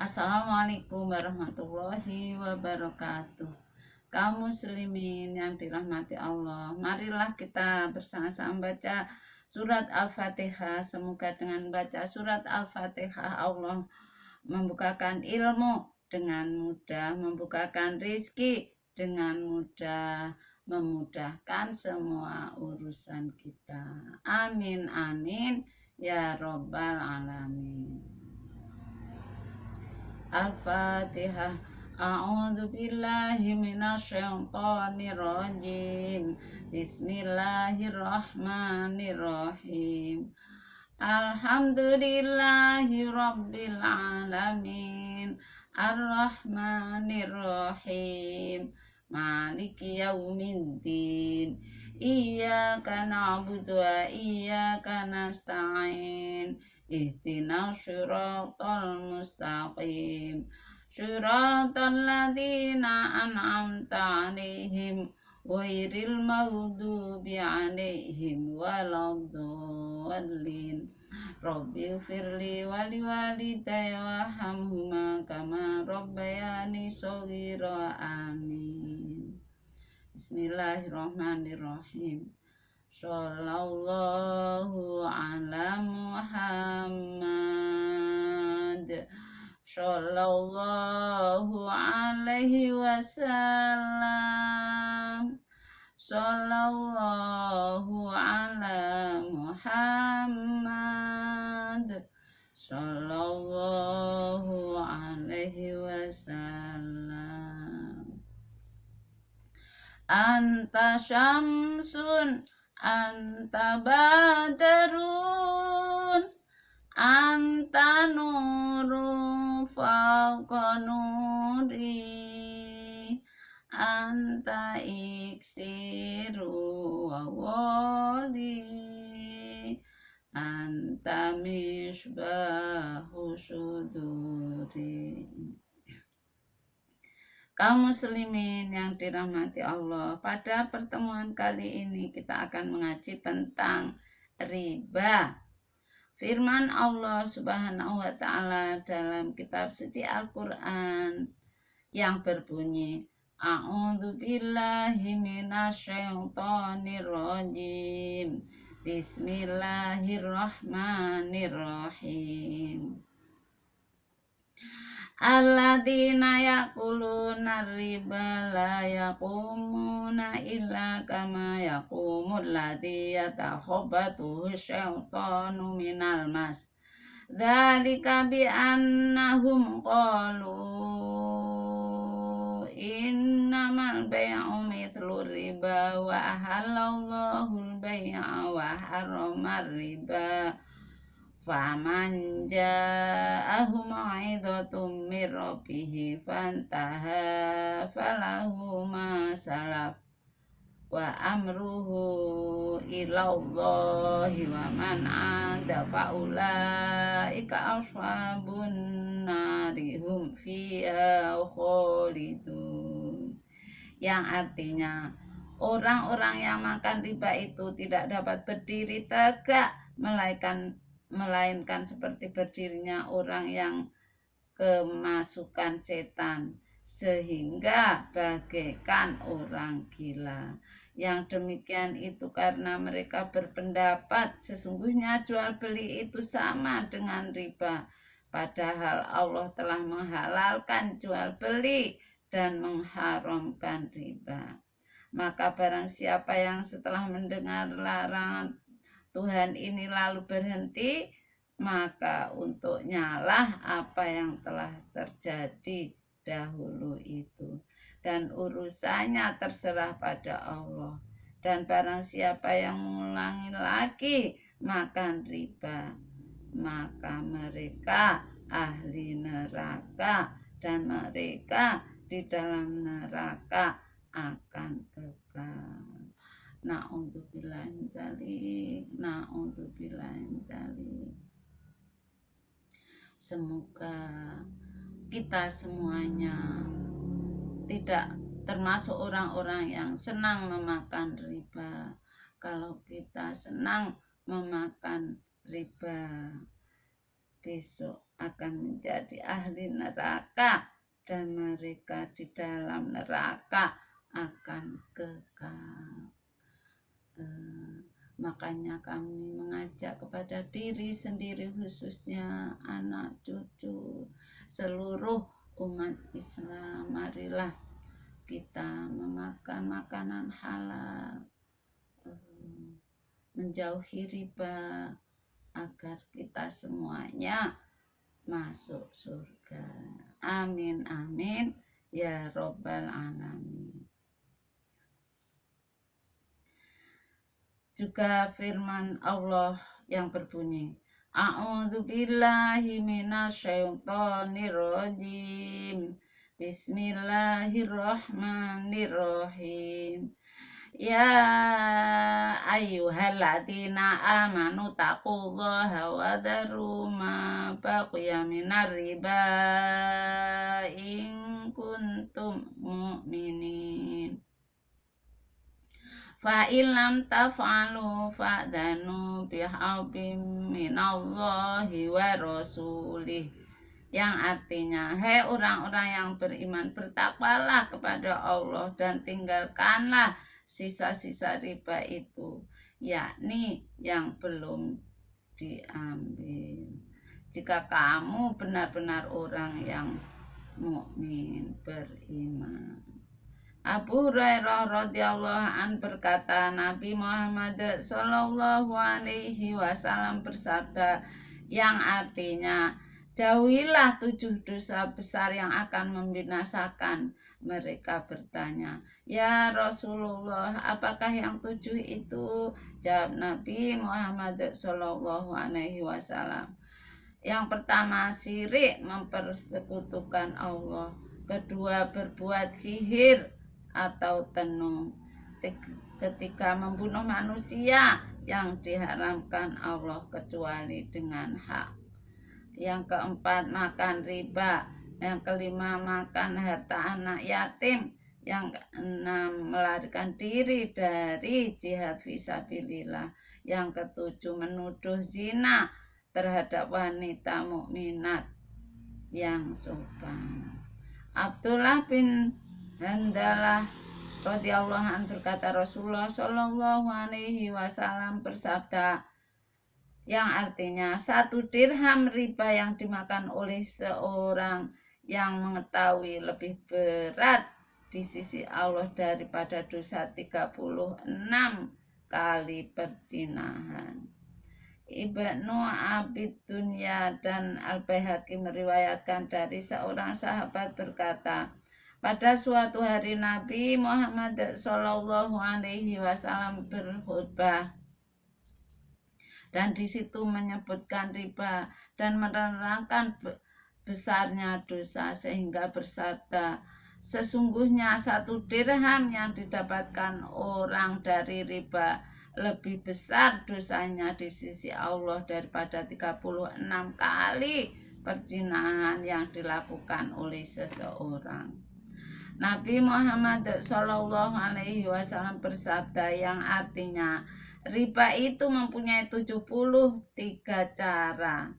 Assalamualaikum warahmatullahi wabarakatuh. Kaum muslimin yang dirahmati Allah, marilah kita bersama-sama baca surat Al-Fatihah. Semoga dengan baca surat Al-Fatihah Allah membukakan ilmu dengan mudah, membukakan rizki dengan mudah, memudahkan semua urusan kita. Amin amin ya robbal alamin. Al-Fatihah. A'udzu billahi minasyaitonir rajim. Bismillahirrahmanirrahim. Alhamdulillahi rabbil alamin. Ar-Rahmanir-Rahim. Maliki yaumiddin. Iyyaka na'budu wa iyyaka nasta'in. Ihdinas siratal mustaqim. Siratal ladzina an'amta 'alaihim ghairil maghdubi 'alaihim waladdallin. Rabbi firli wali walidayya warhamhuma kama rabbayani shaghira. Amin. Bismillahirrahmanirrahim. Shallallahu ala Muhammad. Shallallahu alaihi wasallam. Shallallahu ala Muhammad. Shallallahu alaihi wasallam. Anta syamsun, anta badarun, anta nurun fawqa nuri, anta iksiru wa wali, anta misbahu suduri. Kaum muslimin yang dirahmati Allah, pada pertemuan kali ini kita akan mengaji tentang riba. Firman Allah Subhanahu wa ta'ala dalam kitab suci Al-Quran yang berbunyi, A'udzu billahi minasyaitonir rajim. Bismillahirrahmanirrahim. Alladzina yaquluna riba la yaqumuna illa kama yaqumul ladzi yatakhabbathu syaitanu minal mas. Dzalika bi annahum qalu innamal bai'u mithlu riba wa ahallallahu al-bai'a wa harrama riba. Faman ja'ahu mau'izatum mir rabbih fantaha falahu ma salaf wa amruhu ilallahi wa man 'ada fa ulaika ashabun nari hum fiha khalidun. Yang artinya orang-orang yang makan riba itu tidak dapat berdiri tegak melainkan seperti berdirinya orang yang kemasukan setan, sehingga bagaikan orang gila. Yang demikian itu karena mereka berpendapat sesungguhnya jual beli itu sama dengan riba, padahal Allah telah menghalalkan jual beli dan mengharamkan riba. Maka barang siapa yang setelah mendengar larangan Tuhan ini lalu berhenti, maka untuknya lah apa yang telah terjadi dahulu itu, dan urusannya terserah pada Allah. Dan barang siapa yang mengulangi lagi makan riba, maka mereka ahli neraka, dan mereka di dalam neraka akan kekal. Na'udzubillahi dzalik, na'udzubillahi dzalik. Semoga kita semuanya tidak termasuk orang-orang yang senang memakan riba. Kalau kita senang memakan riba, besok akan menjadi ahli neraka, dan mereka di dalam neraka akan kekal. Makanya kami mengajak kepada diri sendiri, khususnya anak cucu seluruh umat Islam, marilah kita memakan makanan halal, menjauhi riba, agar kita semuanya masuk surga. Amin amin ya robbal alamin. Juga firman Allah yang berbunyi, A'udzubillahi minasyaitonirrajim. Bismillahirrahmanirrahim. Ya ayyuhalladzina amanu taqullaha wa dharu ma baqiya minar riba in kuntum mu'minin. Fa illam taf'alu fa'dhanu biharbin minallahi wa rasulih. Yang artinya, hai orang-orang yang beriman, bertakwalah kepada Allah dan tinggalkanlah sisa-sisa riba itu, yakni yang belum diambil, jika kamu benar-benar orang yang mukmin beriman. Abu Hurairah radhiyallahu an berkata, Nabi Muhammad sallallahu alaihi wasallam bersabda, yang artinya, jauhilah 7 dosa besar yang akan membinasakan. Mereka bertanya, ya Rasulullah, apakah yang 7 itu? Jawab Nabi Muhammad sallallahu alaihi wasallam, yang pertama syirik, mempersekutukan Allah. Kedua, berbuat sihir atau tenung ketika membunuh manusia yang diharamkan Allah kecuali dengan hak. Yang keempat, makan riba. Yang kelima, makan harta anak yatim. Yang keenam, melarikan diri dari jihad fisabilillah. Yang ketujuh, menuduh zina terhadap wanita mukminat yang sopan. Abdullah bin Handalah radhiyallahu anhu berkata, Rasulullah shallallahu alaihi wasallam bersabda, yang artinya 1 dirham riba yang dimakan oleh seorang yang mengetahui lebih berat di sisi Allah daripada dosa 36 kali perzinahan. Ibnu Abid Dunya dan Al-Baihaqi meriwayatkan dari seorang sahabat berkata, pada suatu hari Nabi Muhammad sallallahu alaihi wasallam berkhutbah, dan di situ menyebutkan riba dan menerangkan besarnya dosa, sehingga bersabda, sesungguhnya 1 dirham yang didapatkan orang dari riba lebih besar dosanya di sisi Allah daripada 36 kali perzinahan yang dilakukan oleh seseorang. Nabi Muhammad Shallallahu Alaihi Wasallam bersabda, yang artinya, riba itu mempunyai 73 cara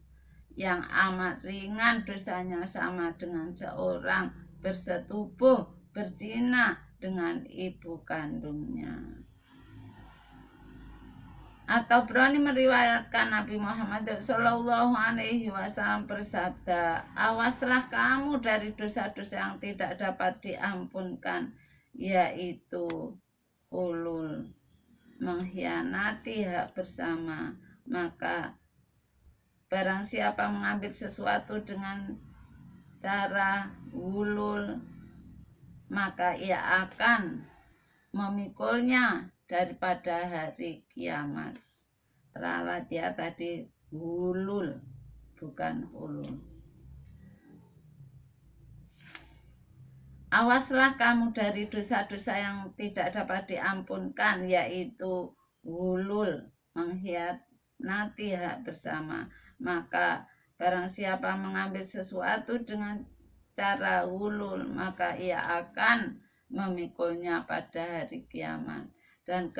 yang amat ringan dosanya, sama dengan seorang bersetubuh berzina dengan ibu kandungnya. Atau berani meriwayatkan Nabi Muhammad Shallallahu Alaihi Wasallam bersabda, awaslah kamu dari dosa-dosa yang tidak dapat diampunkan, yaitu ulul, mengkhianati hak bersama. Maka barang siapa mengambil sesuatu dengan cara ulul, maka ia akan memikulnya daripada hari kiamat. Ralat ya tadi hulul, bukan hulul. Awaslah kamu dari dosa-dosa yang tidak dapat diampunkan, yaitu hulul, mengkhianati hak bersama. Maka barang siapa mengambil sesuatu dengan cara hulul, maka ia akan memikulnya pada hari kiamat. Dan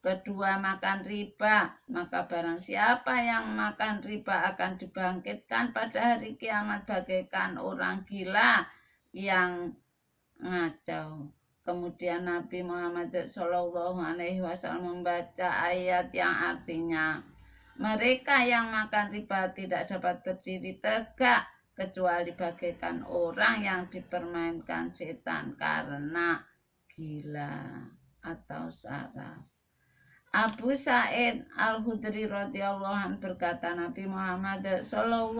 kedua makan riba, maka barang siapa yang makan riba akan dibangkitkan pada hari kiamat bagaikan orang gila yang ngacau. Kemudian Nabi Muhammad SAW membaca ayat yang artinya, mereka yang makan riba tidak dapat berdiri tegak kecuali bagaikan orang yang dipermainkan setan karena gila atau saraf. Abu Sa'id Al-Hudri radhiyallahu anhu berkata, Nabi Muhammad SAW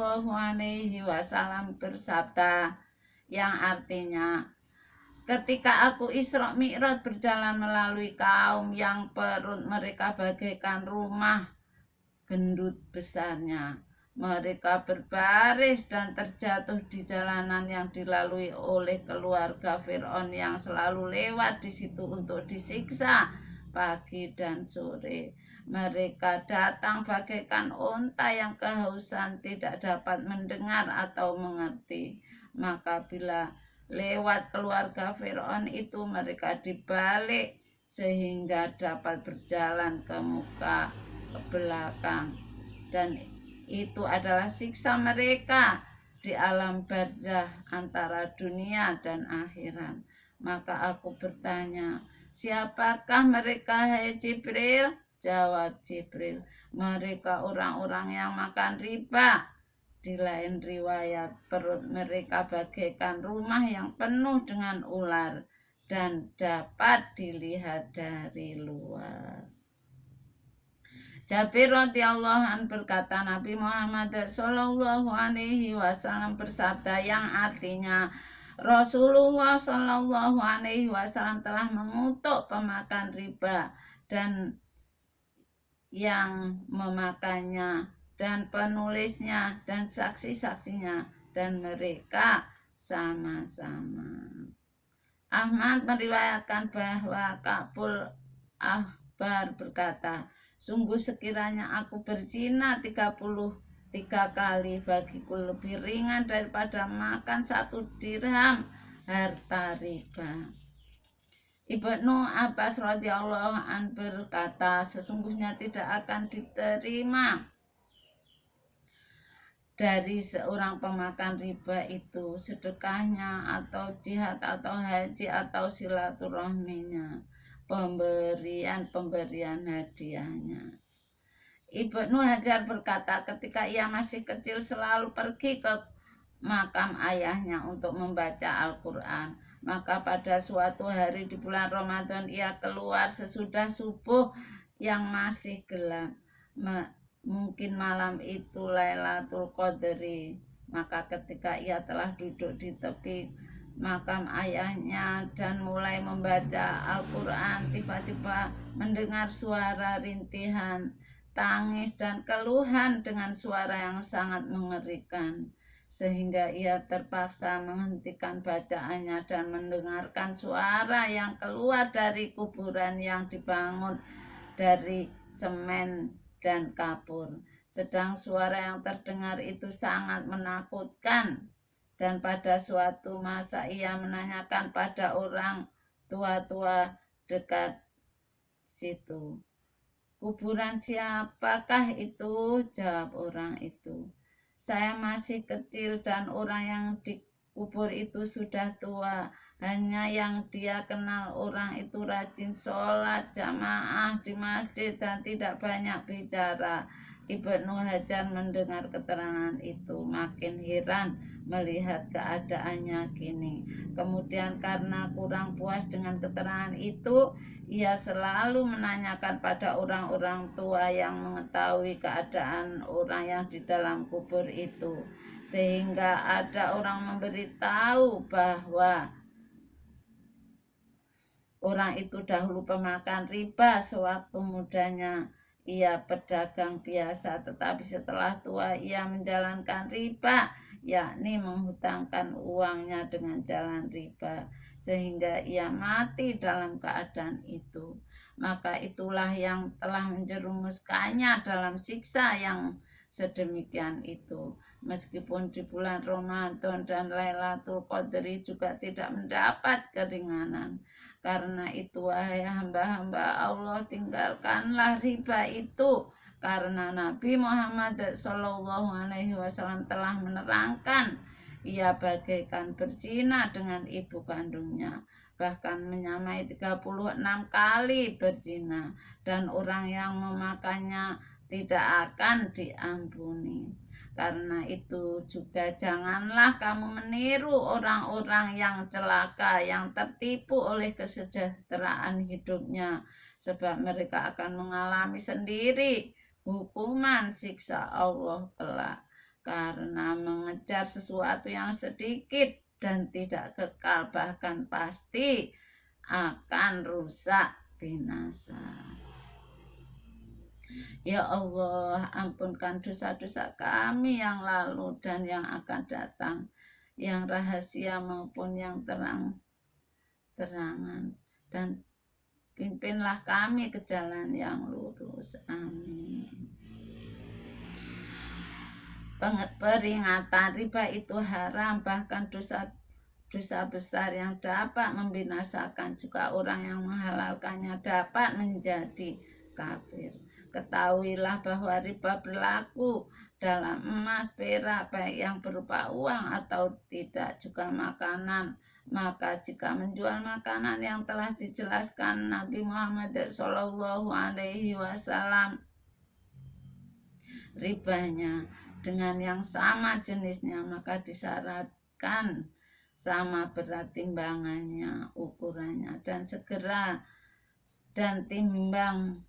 bersabda yang artinya, ketika aku Isra Mi'raj berjalan melalui kaum yang perut mereka bagaikan rumah gendut besarnya. Mereka berbaris dan terjatuh di jalanan yang dilalui oleh keluarga Fir'aun yang selalu lewat di situ untuk disiksa pagi dan sore. Mereka datang bagaikan unta yang kehausan tidak dapat mendengar atau mengerti. Maka bila lewat keluarga Fir'aun itu mereka dibalik sehingga dapat berjalan ke muka ke belakang, dan itu adalah siksa mereka di alam barzah antara dunia dan akhirat. Maka aku bertanya, siapakah mereka hai Jibril? Jawab Jibril, mereka orang-orang yang makan riba. Di lain riwayat, perut mereka bagaikan rumah yang penuh dengan ular dan dapat dilihat dari luar. Jabir radhiyallahu anhu berkata, Nabi Muhammad SAW bersabda yang artinya, Rasulullah SAW telah mengutuk pemakan riba dan yang memakannya dan penulisnya dan saksi-saksinya, dan mereka sama-sama. Ahmad meriwayatkan bahwa Ka'bul Ahbar berkata, sungguh sekiranya aku berzina 33 kali, bagiku lebih ringan daripada makan 1 dirham harta riba. Ibnu Abbas radhiyallahu anhu berkata, sesungguhnya tidak akan diterima dari seorang pemakan riba itu sedekahnya atau jihad atau haji atau silaturahminya, pemberian hadiahnya. Ibnu Hajar berkata, ketika ia masih kecil selalu pergi ke makam ayahnya untuk membaca Al-Quran. Maka pada suatu hari di bulan Ramadan ia keluar sesudah subuh yang masih gelap. Mungkin malam itu Lailatul Qadri. Maka ketika ia telah duduk di tepi makam ayahnya dan mulai membaca Al-Quran, tiba-tiba mendengar suara rintihan, tangis dan keluhan dengan suara yang sangat mengerikan, sehingga ia terpaksa menghentikan bacaannya dan mendengarkan suara yang keluar dari kuburan yang dibangun dari semen dan kapur. Sedang suara yang terdengar itu sangat menakutkan, dan pada suatu masa ia menanyakan pada orang tua-tua dekat situ, kuburan siapakah itu? Jawab orang itu, saya masih kecil dan orang yang dikubur itu sudah tua. Hanya yang dia kenal orang itu rajin sholat jamaah di masjid dan tidak banyak bicara. Ibnu Hajar mendengar keterangan itu makin heran melihat keadaannya kini. Kemudian karena kurang puas dengan keterangan itu, ia selalu menanyakan pada orang-orang tua yang mengetahui keadaan orang yang di dalam kubur itu, sehingga ada orang memberitahu bahwa orang itu dahulu pemakan riba sewaktu mudanya. Ia pedagang biasa, tetapi setelah tua ia menjalankan riba, yakni menghutangkan uangnya dengan jalan riba, sehingga ia mati dalam keadaan itu. Maka itulah yang telah menjerumuskannya dalam siksa yang sedemikian itu. Meskipun di bulan Ramadan dan Lailatul Qadri juga tidak mendapat keringanan, Karena itu wahai hamba-hamba Allah, tinggalkanlah riba itu, karena Nabi Muhammad SAW telah menerangkan ia bagaikan berzina dengan ibu kandungnya, bahkan menyamai 36 kali berzina, dan orang yang memakannya tidak akan diampuni. Karena itu juga janganlah kamu meniru orang-orang yang celaka, yang tertipu oleh kesejahteraan hidupnya, sebab mereka akan mengalami sendiri hukuman siksa Allah kelak, karena mengejar sesuatu yang sedikit dan tidak kekal, bahkan pasti akan rusak binasa. Ya Allah, ampunkan dosa-dosa kami yang lalu dan yang akan datang, yang rahasia maupun yang terang-terangan, dan pimpinlah kami ke jalan yang lurus. Amin. Peringatan riba itu haram, bahkan dosa besar yang dapat membinasakan. Juga orang yang menghalalkannya dapat menjadi kafir. Ketahuilah bahwa riba berlaku dalam emas, perak, baik yang berupa uang atau tidak, juga makanan. Maka jika menjual makanan yang telah dijelaskan Nabi Muhammad SAW ribanya dengan yang sama jenisnya, maka disyaratkan sama berat timbangannya, ukurannya, dan segera dan timbang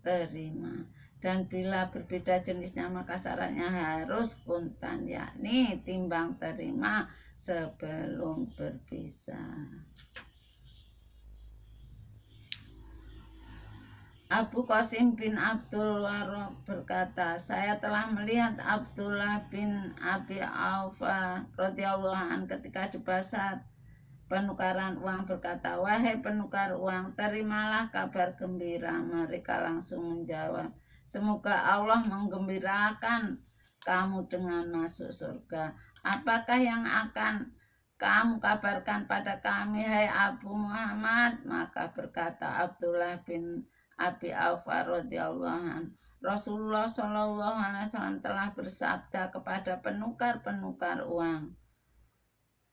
terima. Dan bila berbeda jenisnya, maka syaratnya harus kuntan, yakni timbang terima sebelum berpisah. Abu Qasim bin Abdul Warraq berkata, saya telah melihat Abdullah bin Abi Aufa radhiyallahu anhu ketika di pasar penukaran uang berkata, wahai penukar uang, terimalah kabar gembira. Mereka langsung menjawab, semoga Allah menggembirakan kamu dengan masuk surga. Apakah yang akan kamu kabarkan pada kami, hai Abu Muhammad? Maka berkata Abdullah bin Abi Aufa radhiyallahu anhu, Rasulullah SAW telah bersabda kepada penukar-penukar uang,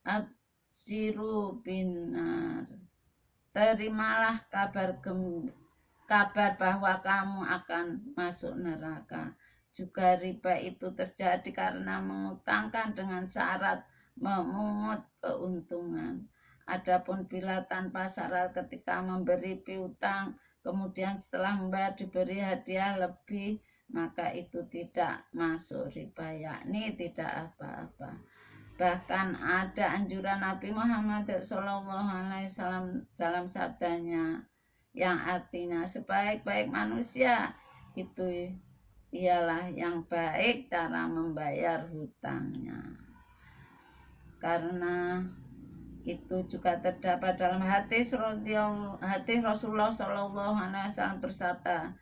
Absiru binar, terimalah kabar bahwa kamu akan masuk neraka. Juga riba itu terjadi karena mengutangkan dengan syarat memungut keuntungan. Adapun bila tanpa syarat ketika memberi piutang, kemudian setelah membayar diberi hadiah lebih, maka itu tidak masuk riba, yakni tidak apa-apa. Bahkan ada anjuran Nabi Muhammad SAW dalam sabdanya yang artinya sebaik-baik manusia itu ialah yang baik cara membayar hutangnya. Karena itu juga terdapat dalam hadis Rasulullah SAW bersabda,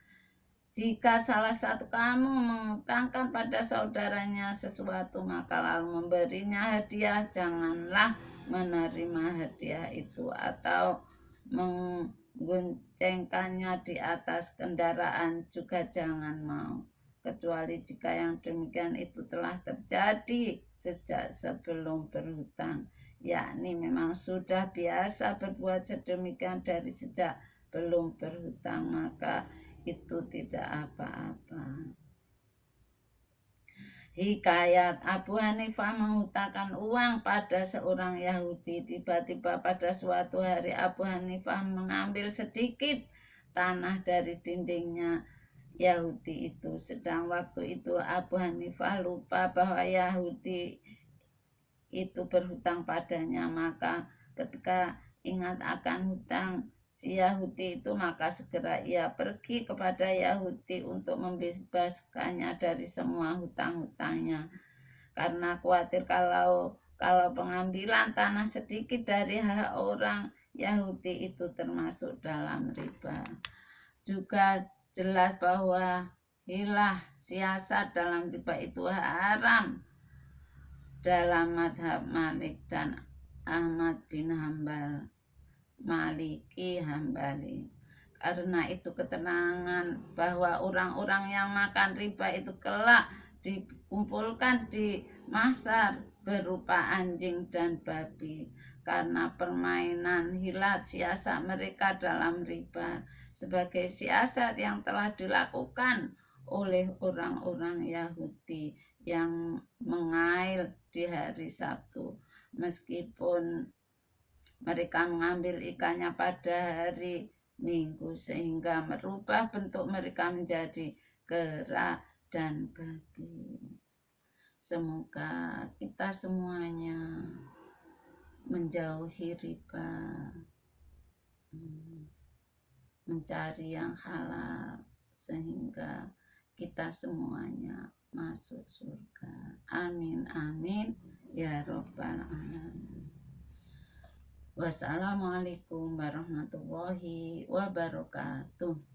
jika salah satu kamu mengutangkan pada saudaranya sesuatu, maka lalu memberinya hadiah, janganlah menerima hadiah itu atau menggoncengkannya di atas kendaraan, juga jangan mau, kecuali jika yang demikian itu telah terjadi sejak sebelum berhutang, yakni memang sudah biasa berbuat sedemikian dari sejak belum berhutang, maka itu tidak apa-apa. Hikayat, Abu Hanifah menghutangkan uang pada seorang Yahudi. Tiba-tiba pada suatu hari Abu Hanifah mengambil sedikit tanah dari dindingnya Yahudi itu. Sedang waktu itu Abu Hanifah lupa bahwa Yahudi itu berhutang padanya. Maka ketika ingat akan hutang si Yahudi itu, maka segera ia pergi kepada Yahudi untuk membebaskannya dari semua hutang-hutangnya, karena khawatir kalau pengambilan tanah sedikit dari hak orang Yahudi itu termasuk dalam riba. Juga jelas bahwa hilah siasat dalam riba itu haram dalam madhab Malik dan Ahmad bin Hambal. Maliki, Hambali. Karena itu keterangan bahwa orang-orang yang makan riba itu kelak dikumpulkan di mahsyar berupa anjing dan babi, karena permainan hilat siasat mereka dalam riba, sebagai siasat yang telah dilakukan oleh orang-orang Yahudi yang mengail di hari Sabtu. Meskipun mereka mengambil ikannya pada hari Minggu, sehingga merubah bentuk mereka menjadi kera dan babi. Semoga kita semuanya menjauhi riba, mencari yang halal, sehingga kita semuanya masuk surga. Amin, amin, ya robbal alamin. Wassalamualaikum warahmatullahi wabarakatuh.